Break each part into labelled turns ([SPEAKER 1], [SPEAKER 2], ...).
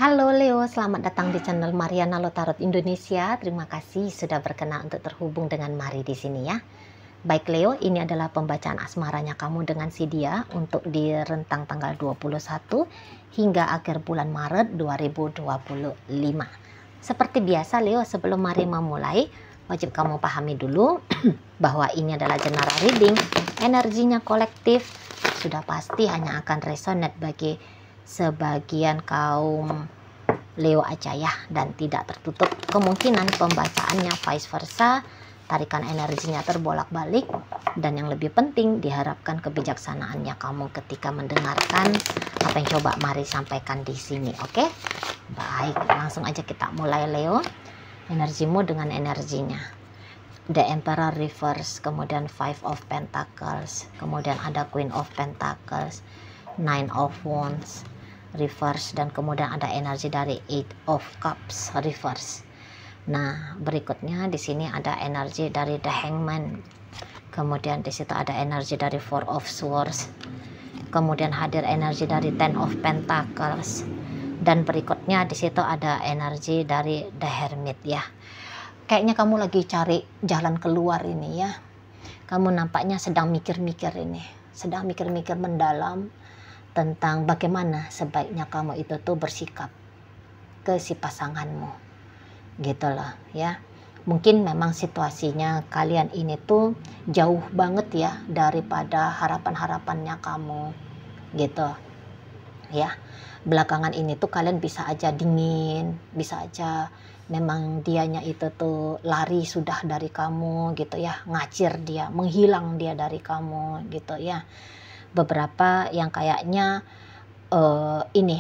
[SPEAKER 1] Halo Leo, selamat datang di channel Mariana Lotarot Indonesia. Terima kasih sudah berkenan untuk terhubung dengan Mari di sini ya. Baik Leo, ini adalah pembacaan asmaranya kamu dengan si dia untuk di rentang tanggal 21 hingga akhir bulan Maret 2025. Seperti biasa Leo, sebelum Mari memulai, wajib kamu pahami dulu bahwa ini adalah general reading, energinya kolektif, sudah pasti hanya akan resonate bagi sebagian kaum Leo aja ya, dan tidak tertutup kemungkinan pembacaannya vice versa, tarikan energinya terbolak-balik, dan yang lebih penting diharapkan kebijaksanaannya kamu ketika mendengarkan apa yang coba Mari sampaikan di sini. Oke? Baik, langsung aja kita mulai Leo. Energimu dengan energinya. The Emperor reverse, kemudian Five of Pentacles, kemudian ada Queen of Pentacles, Nine of Wands reverse, dan kemudian ada energi dari Eight of Cups reverse. Nah, berikutnya di sini ada energi dari The Hangman. Kemudian di situ ada energi dari Four of Swords. Kemudian hadir energi dari Ten of Pentacles. Dan berikutnya di situ ada energi dari The Hermit ya. Kayaknya kamu lagi cari jalan keluar ini ya. Kamu nampaknya sedang mikir-mikir ini. Sedang mikir-mikir mendalam tentang bagaimana sebaiknya kamu itu tuh bersikap ke si pasanganmu gitu loh ya. Mungkin memang situasinya kalian ini tuh jauh banget ya daripada harapan-harapannya kamu gitu ya. Belakangan ini tuh kalian bisa aja dingin, bisa aja memang dianya itu tuh lari sudah dari kamu gitu ya, ngacir dia, menghilang dia dari kamu gitu ya. Beberapa yang kayaknya ini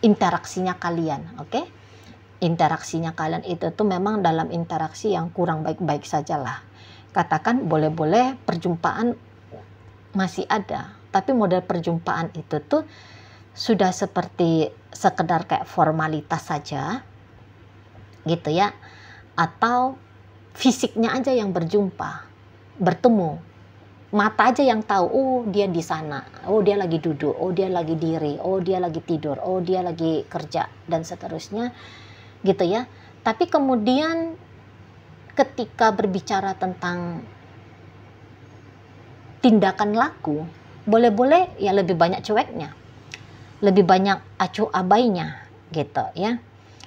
[SPEAKER 1] interaksinya kalian, oke? Interaksinya kalian itu tuh memang dalam interaksi yang kurang baik-baik sajalah. Katakan boleh-boleh perjumpaan masih ada, tapi model perjumpaan itu tuh sudah seperti sekedar kayak formalitas saja gitu ya, atau fisiknya aja yang berjumpa, bertemu. Mata aja yang tahu, oh dia di sana, oh dia lagi duduk, oh dia lagi diri, oh dia lagi tidur, oh dia lagi kerja, dan seterusnya gitu ya. Tapi kemudian ketika berbicara tentang tindakan laku, boleh-boleh ya lebih banyak cueknya, lebih banyak acuh abainya gitu ya.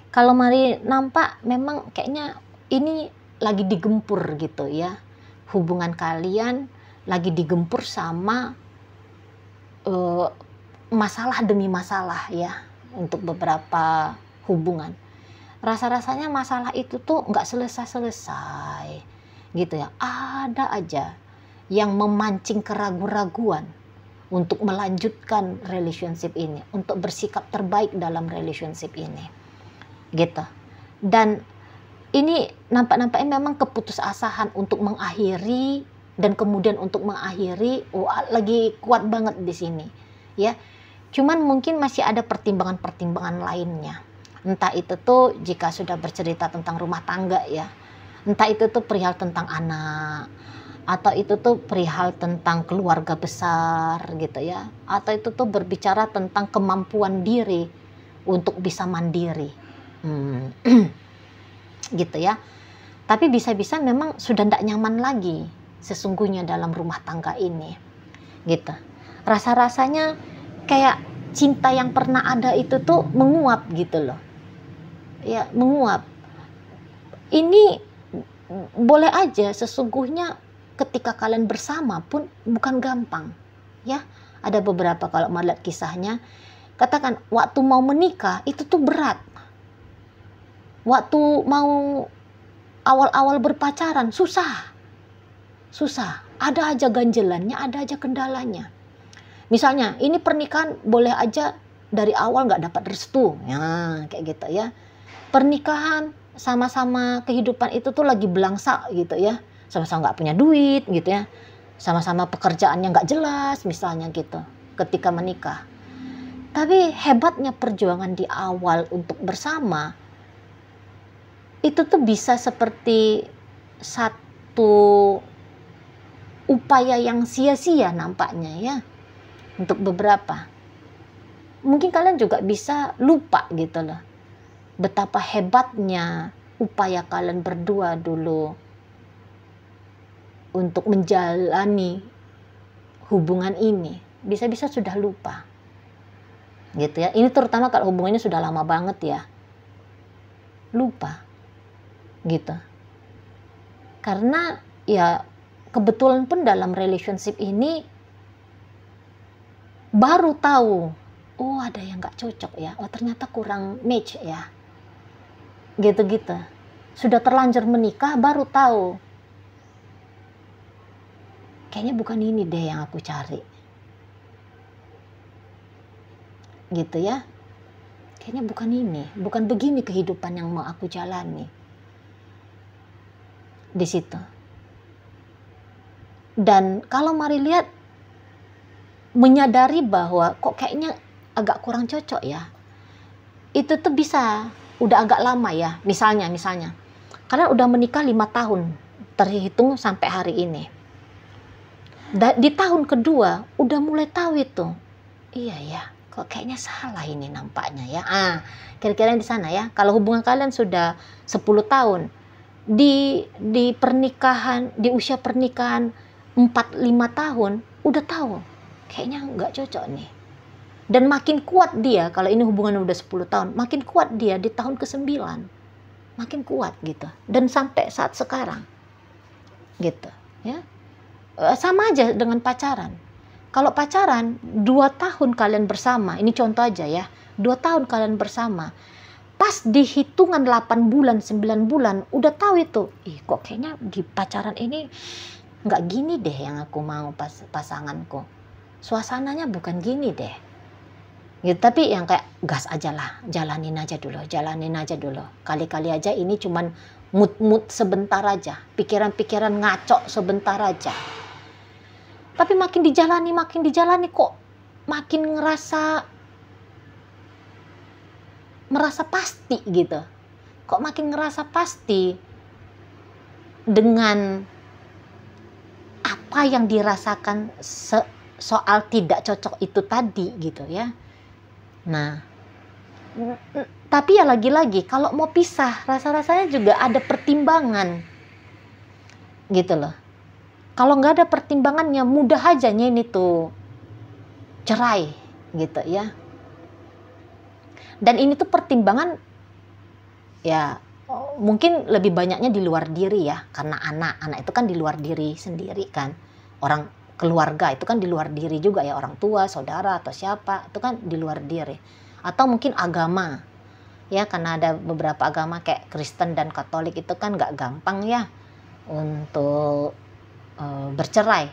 [SPEAKER 1] Kalau Mari nampak memang kayaknya ini lagi digempur gitu ya, hubungan kalian lagi digempur sama masalah demi masalah ya. Untuk beberapa hubungan rasa-rasanya masalah itu tuh nggak selesai-selesai gitu ya. Ada aja yang memancing keraguan-raguan untuk melanjutkan relationship ini, untuk bersikap terbaik dalam relationship ini gitu. Dan ini nampak-nampaknya memang keputusasaan untuk mengakhiri, dan kemudian untuk mengakhiri lagi kuat banget di sini ya. Cuman mungkin masih ada pertimbangan-pertimbangan lainnya. Entah itu tuh jika sudah bercerita tentang rumah tangga ya, entah itu tuh perihal tentang anak, atau itu tuh perihal tentang keluarga besar gitu ya, atau itu tuh berbicara tentang kemampuan diri untuk bisa mandiri gitu ya. Tapi bisa-bisa memang sudah tidak nyaman lagi sesungguhnya dalam rumah tangga ini gitu. Rasa-rasanya kayak cinta yang pernah ada itu tuh menguap gitu loh ya, menguap. Ini boleh aja sesungguhnya ketika kalian bersama pun bukan gampang ya. Ada beberapa kalau melihat kisahnya, katakan waktu mau menikah itu tuh berat, waktu mau awal-awal berpacaran susah, ada aja ganjelannya, ada aja kendalanya. Misalnya ini pernikahan boleh aja dari awal nggak dapat restu ya, kayak gitu ya. Pernikahan sama-sama kehidupan itu tuh lagi belangsak gitu ya, sama-sama nggak punya duit gitu ya, sama-sama pekerjaannya nggak jelas misalnya gitu ketika menikah. Tapi hebatnya perjuangan di awal untuk bersama itu tuh bisa seperti satu upaya yang sia-sia nampaknya ya untuk beberapa. mungkin kalian juga bisa lupa gitu loh, betapa hebatnya upaya kalian berdua dulu untuk menjalani hubungan ini. Bisa-bisa sudah lupa gitu ya. Ini terutama kalau hubungannya sudah lama banget ya, lupa gitu. Karena ya kebetulan pun dalam relationship ini baru tahu, oh ada yang gak cocok ya, oh ternyata kurang match ya, gitu-gitu. Sudah terlanjur menikah baru tahu, kayaknya bukan ini deh yang aku cari, gitu ya. Kayaknya bukan ini, bukan begini kehidupan yang mau aku jalani. Di situ. Dan kalau mari lihat, menyadari bahwa kok kayaknya agak kurang cocok ya, itu tuh bisa udah agak lama ya. Misalnya karena udah menikah 5 tahun terhitung sampai hari ini. Di tahun kedua udah mulai tahu itu, iya ya, kok kayaknya salah ini nampaknya ya. Kira-kira di sana ya. Kalau hubungan kalian sudah 10 tahun, di pernikahan, di usia pernikahan 4-5 tahun udah tahu kayaknya nggak cocok nih. Dan makin kuat dia, kalau ini hubungan udah 10 tahun, makin kuat dia di tahun ke-9. Makin kuat gitu. Dan sampai saat sekarang. Gitu, ya. Sama aja dengan pacaran. Kalau pacaran 2 tahun kalian bersama, ini contoh aja ya. 2 tahun kalian bersama. Pas di hitungan 8 bulan, 9 bulan, udah tahu itu. Kok kayaknya di pacaran ini nggak gini deh yang aku mau pasanganku. Suasananya bukan gini deh. Gitu, tapi yang kayak gas aja lah, jalanin aja dulu. Kali-kali aja ini cuman mood sebentar aja, pikiran-pikiran ngaco sebentar aja. Tapi makin dijalani kok makin merasa pasti gitu. Kok makin ngerasa pasti dengan apa yang dirasakan soal tidak cocok itu tadi gitu ya. Nah, tapi ya lagi-lagi kalau mau pisah rasa-rasanya juga ada pertimbangan gitu loh. Kalau nggak ada pertimbangannya mudah aja ini tuh cerai gitu ya. Dan ini tuh pertimbangan ya mungkin lebih banyaknya di luar diri ya, karena anak itu kan di luar diri sendiri kan. Orang keluarga itu kan di luar diri juga ya, orang tua, saudara atau siapa itu kan di luar diri. Atau mungkin agama ya, karena ada beberapa agama kayak Kristen dan Katolik itu kan nggak gampang ya untuk bercerai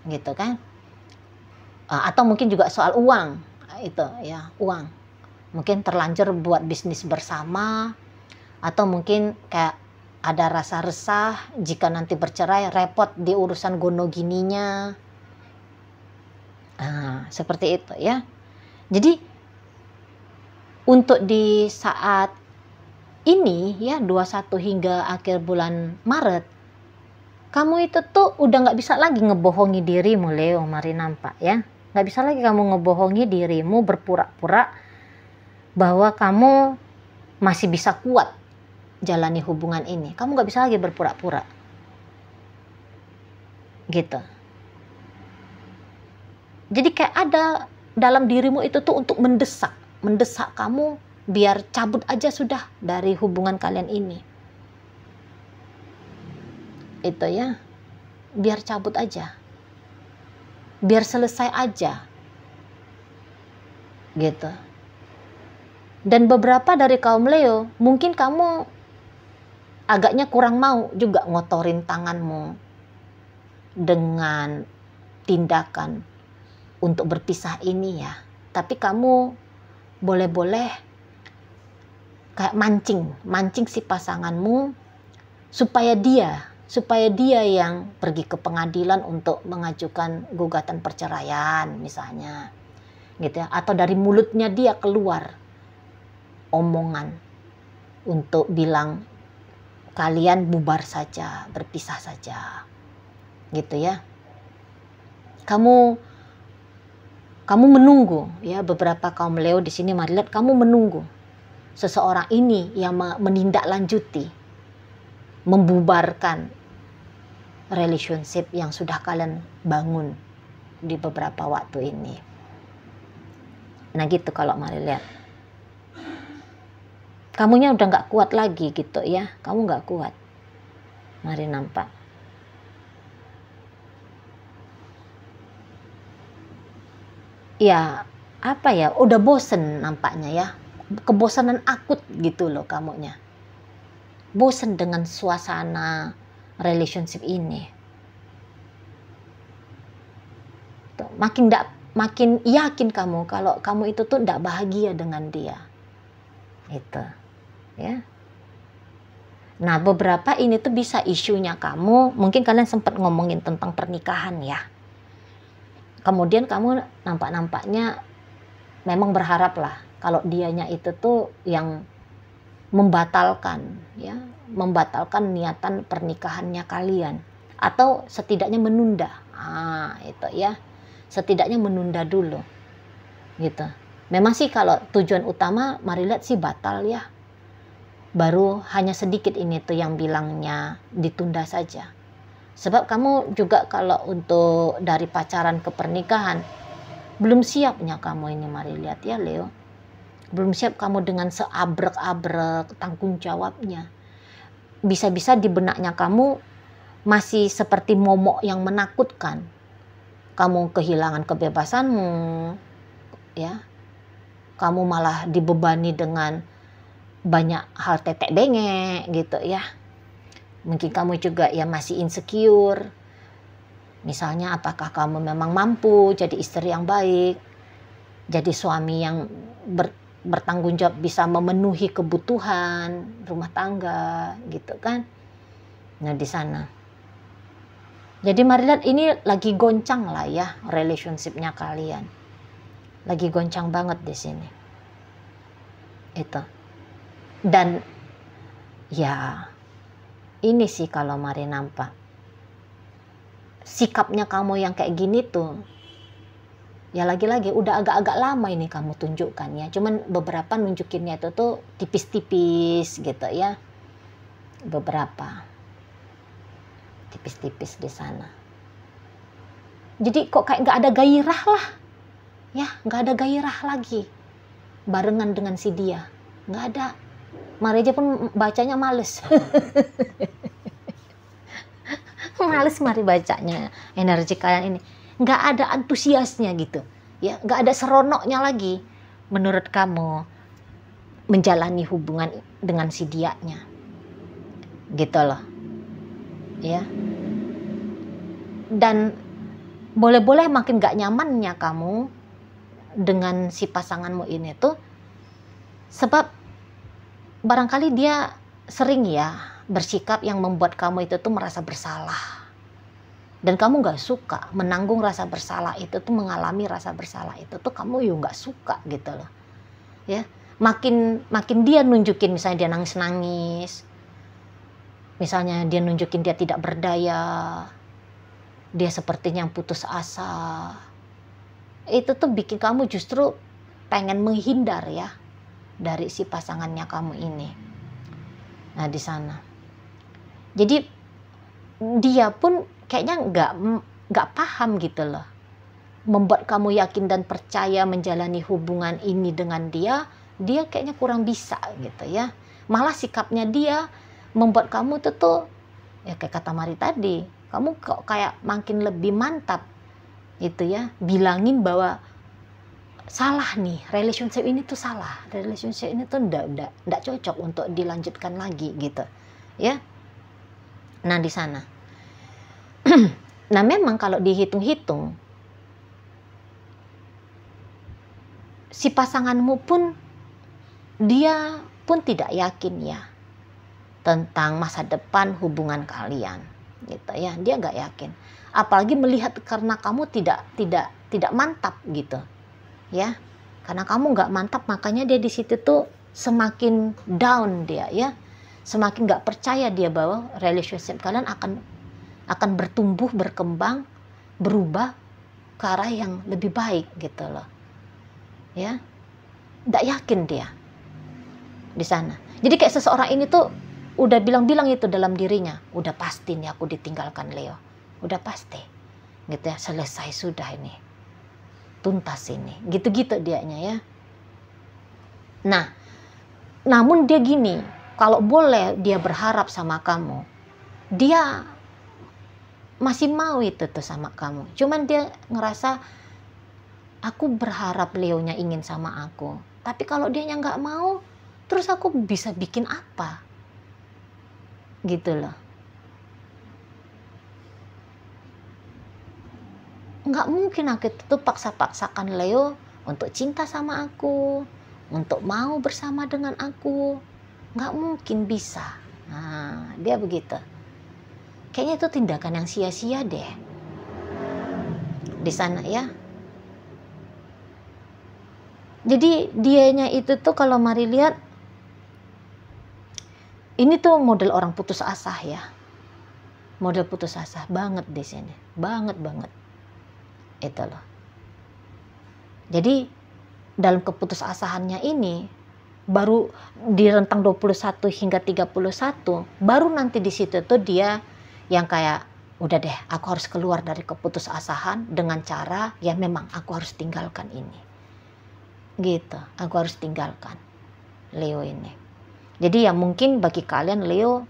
[SPEAKER 1] gitu kan. Atau mungkin juga soal uang itu ya, uang mungkin terlanjur buat bisnis bersama, atau mungkin kayak ada rasa resah jika nanti bercerai repot di urusan gono gininya. Seperti itu ya. Jadi untuk di saat ini ya 21 hingga akhir bulan Maret, kamu itu tuh udah nggak bisa lagi ngebohongi dirimu, Leo. Mari nampak ya, nggak bisa lagi kamu ngebohongi dirimu, berpura-pura bahwa kamu masih bisa kuat jalani hubungan ini. Kamu nggak bisa lagi berpura-pura gitu. Jadi kayak ada dalam dirimu itu tuh untuk mendesak kamu biar cabut aja sudah dari hubungan kalian ini. Itu ya, biar cabut aja, biar selesai aja gitu. Dan beberapa dari kaum Leo mungkin kamu agaknya kurang mau juga ngotorin tanganmu dengan tindakan untuk berpisah ini ya. Tapi kamu boleh-boleh kayak mancing si pasanganmu supaya dia yang pergi ke pengadilan untuk mengajukan gugatan perceraian misalnya gitu ya. Atau dari mulutnya dia keluar omongan untuk bilang kalian bubar saja, berpisah saja gitu ya. Kamu kamu menunggu ya, beberapa kaum Leo di sini mari lihat kamu menunggu seseorang ini yang menindaklanjuti, membubarkan relationship yang sudah kalian bangun di beberapa waktu ini. Nah gitu kalau mari lihat. Kamunya udah nggak kuat lagi gitu ya, kamu nggak kuat. Mari nampak. Ya apa ya, udah bosen nampaknya ya, kebosanan akut gitu loh kamunya, bosen dengan suasana relationship ini. Tuh, makin yakin kamu kalau kamu itu tuh nggak bahagia dengan dia, itu ya. Nah beberapa ini tuh bisa isunya kamu, mungkin kalian sempat ngomongin tentang pernikahan ya. Kemudian kamu nampaknya memang berharap lah kalau dianya itu tuh yang membatalkan ya, membatalkan niatan pernikahannya kalian, atau setidaknya menunda. Itu ya, setidaknya menunda dulu gitu. Memang sih kalau tujuan utama mari lihat sih batal ya, baru hanya sedikit ini tuh yang bilangnya ditunda saja. Sebab kamu juga kalau untuk dari pacaran ke pernikahan belum siapnya kamu ini, mari lihat ya Leo. Belum siap kamu dengan seabrek-abrek tanggung jawabnya. Bisa-bisa di benaknya kamu masih seperti momok yang menakutkan. Kamu kehilangan kebebasanmu ya. Kamu malah dibebani dengan banyak hal tetek bengek gitu ya. Mungkin kamu juga ya masih insecure. Misalnya apakah kamu memang mampu jadi istri yang baik, jadi suami yang bertanggung jawab, bisa memenuhi kebutuhan rumah tangga gitu kan. Nah di sana. Jadi mari lihat ini lagi goncang lah ya relationship-nya kalian. Lagi goncang banget di sini. Itu. Dan ya ini sih kalau mari nampak sikapnya kamu yang kayak gini tuh ya, lagi-lagi udah agak-agak lama ini kamu tunjukkan ya, cuman beberapa nunjukinnya itu tuh tipis-tipis gitu ya, beberapa tipis-tipis di sana. Jadi kok kayak nggak ada gairah lah ya, nggak ada gairah lagi barengan dengan si dia, nggak ada. Mari aja pun bacanya males. Males mari bacanya, energi kalian ini nggak ada antusiasnya gitu ya, nggak ada seronoknya lagi menurut kamu menjalani hubungan dengan si dianya gitu loh ya. Dan boleh-boleh makin nggak nyamannya kamu dengan si pasanganmu ini tuh sebab barangkali dia sering ya bersikap yang membuat kamu itu tuh merasa bersalah. Dan kamu nggak suka menanggung rasa bersalah itu tuh, mengalami rasa bersalah itu tuh kamu yuk nggak suka gitu loh. Ya, makin dia nunjukin, misalnya dia nangis-nangis. Misalnya dia nunjukin dia tidak berdaya. Dia sepertinya yang putus asa. Itu tuh bikin kamu justru pengen menghindar ya dari si pasangannya kamu ini. Nah, di sana. Jadi dia pun kayaknya nggak paham gitu loh, membuat kamu yakin dan percaya menjalani hubungan ini dengan dia kayaknya kurang bisa gitu ya. Malah sikapnya dia membuat kamu tuh ya kayak kata Mari tadi, kamu kok kayak makin lebih mantap gitu ya, bilangin bahwa salah nih, relationship ini tuh salah, relationship ini tuh nggak cocok untuk dilanjutkan lagi gitu ya. Nah di sana. Nah memang kalau dihitung-hitung si pasanganmu pun dia pun tidak yakin ya tentang masa depan hubungan kalian gitu ya. Dia nggak yakin, apalagi melihat karena kamu tidak mantap gitu ya. Karena kamu nggak mantap, makanya dia di situ tuh semakin down dia ya, semakin nggak percaya dia bahwa relationship kalian akan bertumbuh, berkembang, berubah ke arah yang lebih baik gitu loh. Ya, tidak yakin dia di sana. Jadi kayak seseorang ini tuh udah bilang-bilang itu dalam dirinya, udah pasti nih aku ditinggalkan Leo, udah pasti, gitu ya, selesai sudah ini, tuntas ini, gitu-gitu dianya ya. Nah, namun dia gini, kalau boleh dia berharap sama kamu, dia masih mau itu tuh sama kamu. Cuman dia ngerasa, aku berharap Leonya ingin sama aku, tapi kalau dianya nggak mau, terus aku bisa bikin apa? Gitu loh. Nggak mungkin aku tuh paksa-paksakan Leo untuk cinta sama aku, untuk mau bersama dengan aku. Nggak mungkin bisa. Nah, dia begitu. Kayaknya itu tindakan yang sia-sia deh. Di sana ya. Jadi dianya itu tuh kalau mari lihat, ini tuh model orang putus asa ya. Model putus asa banget di sini. Banget. Itu loh. Jadi dalam keputusasaannya ini, baru di rentang 21 hingga 31, baru nanti di situ tuh dia yang kayak, udah deh, aku harus keluar dari keputusasaan dengan cara, ya memang aku harus tinggalkan ini. Gitu, aku harus tinggalkan Leo ini. Jadi ya mungkin bagi kalian Leo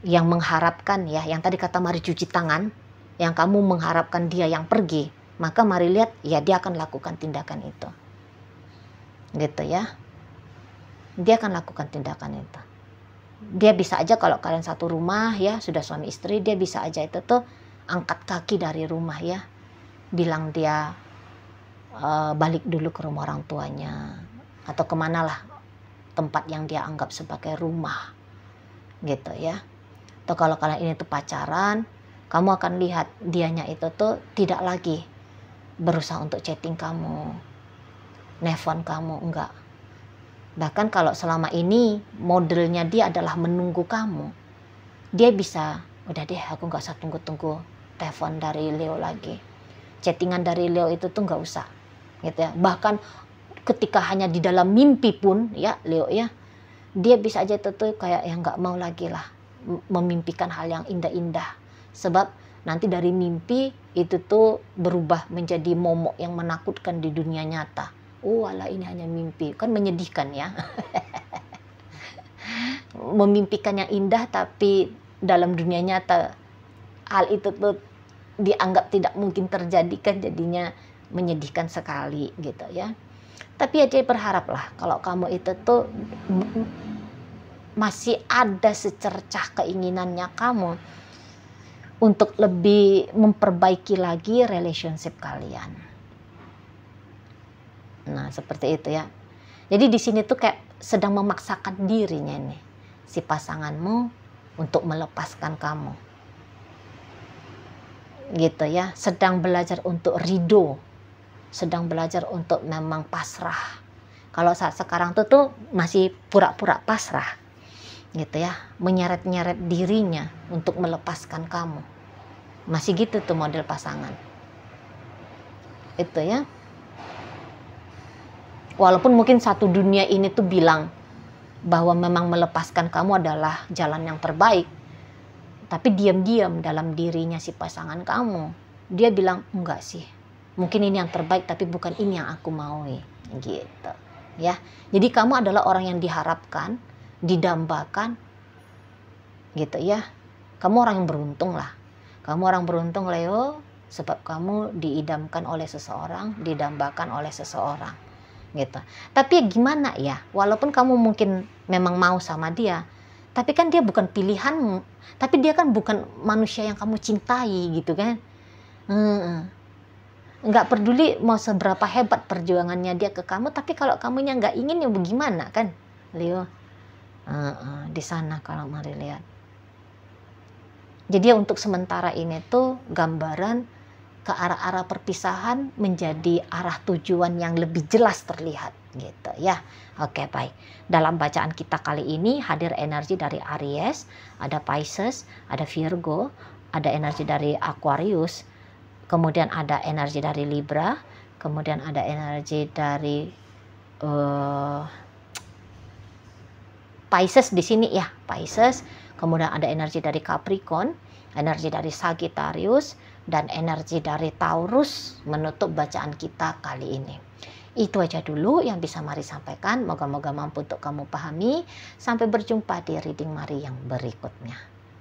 [SPEAKER 1] yang mengharapkan ya, yang tadi kata mari cuci tangan, yang kamu mengharapkan dia yang pergi, maka mari lihat ya dia akan lakukan tindakan itu. Gitu ya. Dia akan lakukan tindakan itu. Dia bisa aja kalau kalian satu rumah ya, sudah suami istri, dia bisa aja itu tuh angkat kaki dari rumah ya. Bilang dia balik dulu ke rumah orang tuanya. Atau kemanalah tempat yang dia anggap sebagai rumah. Gitu ya. Atau kalau kalian ini tuh pacaran, kamu akan lihat dianya itu tuh tidak lagi berusaha untuk chatting kamu, nelfon kamu, enggak. Bahkan kalau selama ini modelnya dia adalah menunggu kamu, dia bisa, udah deh aku nggak usah tunggu-tunggu telepon dari Leo lagi, chattingan dari Leo itu tuh nggak usah, gitu ya. Bahkan ketika hanya di dalam mimpi pun ya Leo ya, dia bisa aja itu tuh kayak yang nggak mau lagi lah memimpikan hal yang indah-indah, sebab nanti dari mimpi itu tuh berubah menjadi momok yang menakutkan di dunia nyata. Oh alah, ini hanya mimpi, kan menyedihkan ya. Memimpikan yang indah tapi dalam dunia nyata hal itu tuh dianggap tidak mungkin terjadi, kan jadinya menyedihkan sekali gitu ya. Tapi ya dia berharaplah kalau kamu itu tuh masih ada secercah keinginannya kamu untuk lebih memperbaiki lagi relationship kalian. Nah, seperti itu ya. Jadi di sini tuh kayak sedang memaksakan dirinya nih, si pasanganmu untuk melepaskan kamu. Gitu ya, sedang belajar untuk ridho, sedang belajar untuk memang pasrah. Kalau saat sekarang tuh masih pura-pura pasrah. Gitu ya, menyeret-nyeret dirinya untuk melepaskan kamu. Masih gitu tuh model pasangan. Itu ya. Walaupun mungkin satu dunia ini tuh bilang bahwa memang melepaskan kamu adalah jalan yang terbaik, tapi diam-diam dalam dirinya si pasangan kamu, dia bilang enggak sih, mungkin ini yang terbaik tapi bukan ini yang aku mau, gitu ya. Jadi kamu adalah orang yang diharapkan, didambakan, gitu ya. Kamu orang yang beruntung lah, kamu orang beruntung Leo, sebab kamu diidamkan oleh seseorang, didambakan oleh seseorang. Gitu. Tapi ya gimana ya, walaupun kamu mungkin memang mau sama dia, tapi kan dia bukan pilihanmu, tapi dia kan bukan manusia yang kamu cintai gitu kan. Nggak peduli mau seberapa hebat perjuangannya dia ke kamu, tapi kalau kamunya nggak ingin ya bagaimana kan Leo. Di sana kalau mari lihat. Jadi ya untuk sementara ini tuh gambaran ke arah-arah perpisahan menjadi arah tujuan yang lebih jelas terlihat gitu ya. Oke, baik. Dalam bacaan kita kali ini hadir energi dari Aries, ada Pisces, ada Virgo, ada energi dari Aquarius, kemudian ada energi dari Libra, kemudian ada energi dari Pisces di sini ya, Pisces, kemudian ada energi dari Capricorn, energi dari Sagittarius, dan energi dari Taurus menutup bacaan kita kali ini. Itu aja dulu yang bisa Mari sampaikan. Moga-moga mampu untuk kamu pahami. Sampai berjumpa di reading Mari yang berikutnya.